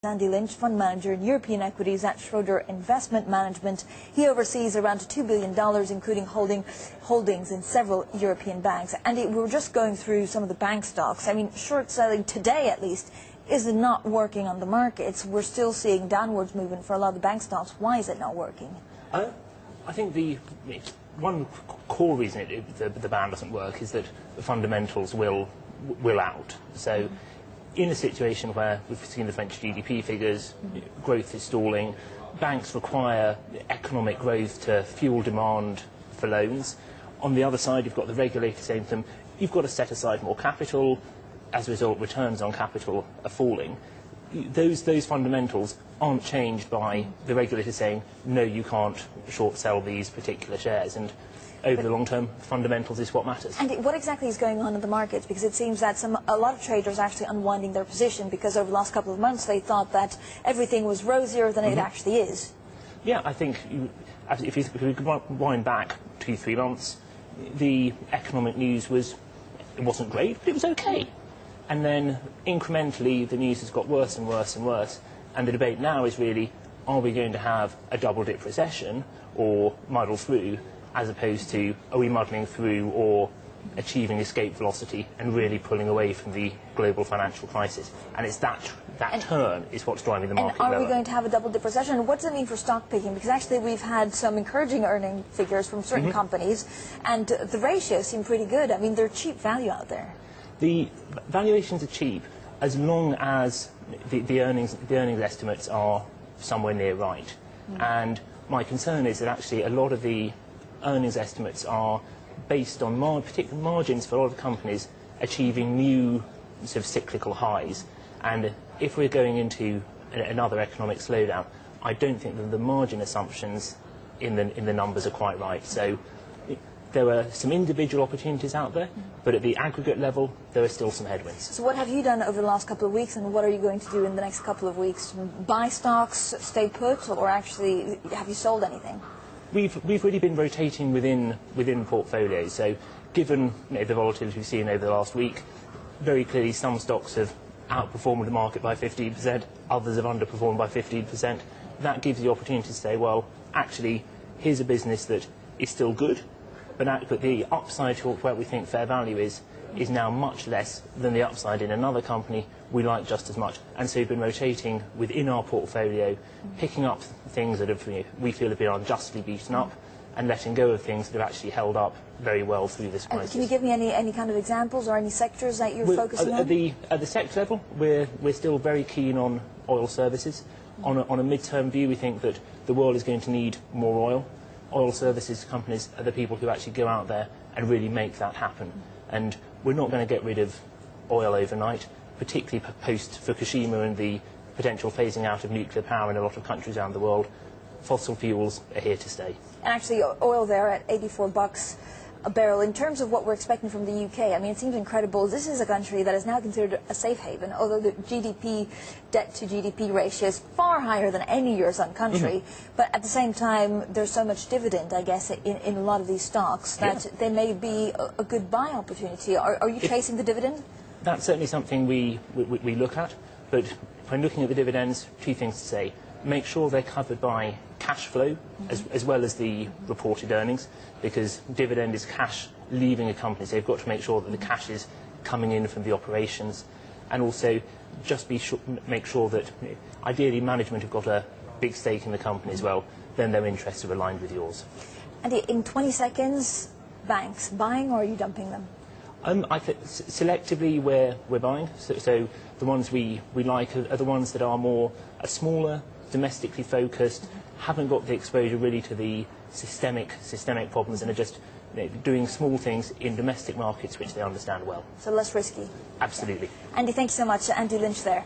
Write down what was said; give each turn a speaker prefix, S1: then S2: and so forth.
S1: Andy Lynch, fund manager in European equities at Schroder Investment Management. He oversees around $2 billion, including holdings in several European banks. Andy, we were just going through some of the bank stocks. I mean, short selling today, at least, is not working on the markets. We're still seeing downwards movement for a lot of the bank stocks. Why is it not working?
S2: I think one core reason the ban doesn't work is that the fundamentals will out. So, in a situation where we've seen the French GDP figures, growth is stalling, banks require economic growth to fuel demand for loans. On the other side, you've got the regulator saying to them, you've got to set aside more capital. As a result, returns on capital are falling. Those fundamentals aren't changed by the regulator saying, no, you can't short sell these particular shares. And over the long term, fundamentals is what matters.
S1: And what exactly is going on in the markets? Because it seems that a lot of traders are actually unwinding their position because over the last couple of months they thought that everything was rosier than it actually is.
S2: Yeah, I think if we wind back 2-3 months, the economic news wasn't great, but it was okay. And then incrementally the news has got worse and worse and worse. And the debate now is really, are we going to have a double-dip recession or muddle through, as opposed to, are we muddling through or achieving escape velocity and really pulling away from the global financial crisis? And it's that turn is what's driving the market lower.
S1: And are we going to have a double-dip recession? And what does it mean for stock picking? Because actually we've had some encouraging earning figures from certain companies, and the ratios seem pretty good. I mean, they're cheap value out there.
S2: The valuations are cheap as long as the earnings estimates are somewhere near right. And my concern is that actually a lot of the earnings estimates are based on particular margins for a lot of companies achieving new sort of cyclical highs. And if we're going into another economic slowdown, I don't think that the margin assumptions in the numbers are quite right. So there are some individual opportunities out there, but at the aggregate level, there are still some headwinds.
S1: So what have you done over the last couple of weeks, and what are you going to do in the next couple of weeks? Buy stocks, stay put, or actually have you sold anything?
S2: We've really been rotating within portfolios. So given the volatility we've seen over the last week, very clearly some stocks have outperformed the market by 15%, others have underperformed by 15%. That gives the opportunity to say, well, actually, here's a business that is still good, but the upside to where we think fair value is now much less than the upside in another company we like just as much. And so we've been rotating within our portfolio, picking up things that we feel have been unjustly beaten up, and letting go of things that have actually held up very well through this crisis.
S1: Can you give me any kind of examples or any sectors that you're focusing on?
S2: At the sector level, we're still very keen on oil services. On a mid-term view, we think that the world is going to need more oil. Oil services companies are the people who actually go out there and really make that happen. And we're not going to get rid of oil overnight, particularly post-Fukushima and the potential phasing out of nuclear power in a lot of countries around the world. Fossil fuels are here to stay.
S1: And actually, oil there at $84 a barrel. In terms of what we're expecting from the UK, I mean, it seems incredible. This is a country that is now considered a safe haven, although the debt to GDP ratio is far higher than any Eurozone country. But at the same time, there's so much dividend, I guess, in a lot of these stocks that they may be a good buy opportunity. Are you chasing the dividend?
S2: That's certainly something we look at. But when looking at the dividends, two things to say. Make sure they're covered by cash flow as well as the reported earnings, because dividend is cash leaving a company, so they've got to make sure that the cash is coming in from the operations, and also just make sure that ideally management have got a big stake in the company as well, then their interests are aligned with yours.
S1: And in 20 seconds, banks, buying or are you dumping them?
S2: I think selectively we're buying, so the ones we like are the ones that are smaller, domestically focused, haven't got the exposure really to the systemic problems, and are just doing small things in domestic markets which they understand well.
S1: So less risky.
S2: Absolutely.
S1: Andy, thank you so much. Andy Lynch there.